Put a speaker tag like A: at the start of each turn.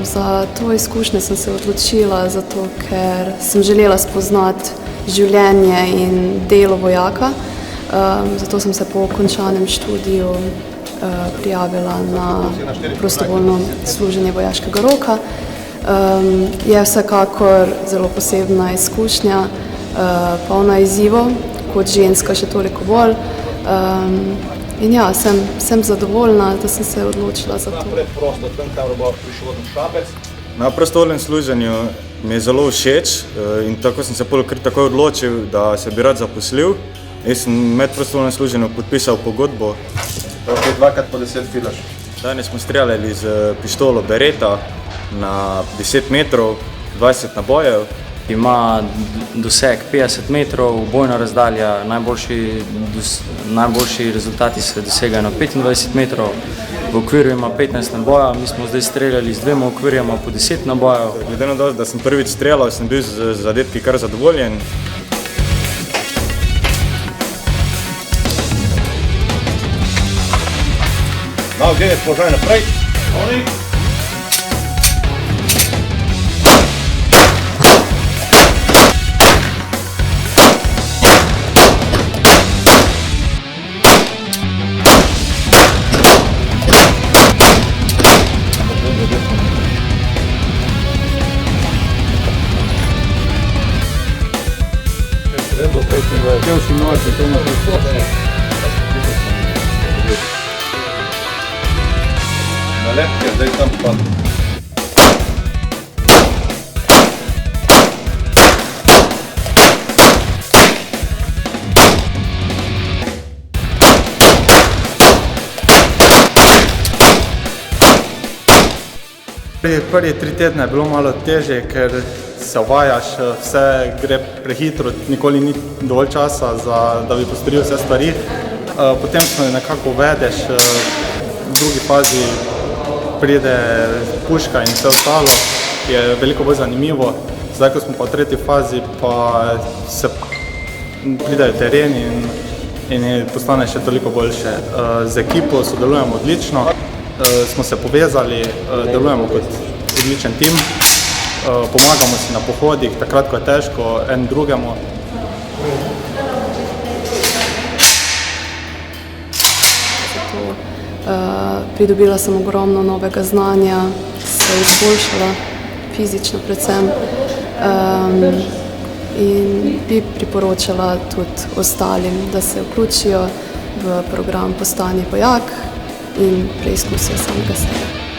A: Za to izkušnjo sem se odločila, zato ker sem želela spoznati življenje in delo vojaka. Zato sem se po končanem študiju prijavila na prostovoljno služenje vojaškega roka. Je vsekakor zelo posebna izkušnja, polna izzivov, kot ženska še toliko bolj. In ja, sem zadovoljna, da sem se odločila za to.
B: Na prostovoljnem služenju mi je zelo všeč in tako sem se kar takoj odločil, da se bi rad zaposlil. Jaz sem med prostovoljnem služenju podpisal pogodbo.
C: Okay, 2x10 filaš.
B: Danes smo streljali z pištolo Beretta na 10 metrov, 20 nabojev.
D: Ima doseg 50 metrov, bojna razdalja, najboljši rezultati se dosegajo na 25 metrov. V okviru ima 15 nabojev, mi smo zdaj streljali z 2 okvirjama po 10 nabojev.
B: Glede na to, da sem prvič streljal, sem bil z zadetki kar zadovoljen.
C: Malo gledaj, položaj naprej. Nalepke, zdaj tam pa.
E: Prvi 3 tedne je bilo malo težje, ker se uvajaš, vse gre prehitro, nikoli ni dovolj časa, da bi postoril vse stvari. Potem se nekako uvedeš, v drugi fazi pride puška in vse ostalo, je veliko bolj zanimivo. Zdaj, ko smo pa v tretji fazi, pa se pridejo tereni in postane še toliko boljše. Z ekipo sodelujemo odlično, smo se povezali, delujemo kot odličen tim, pomagamo si na pohodih, takrat, ko je težko, en drugemu.
A: Pridobila sem ogromno novega znanja, se izboljšala fizično predvsem in bi priporočala tudi ostalim, da se vključijo v program Postani vojak in preizkusijo samega sebe.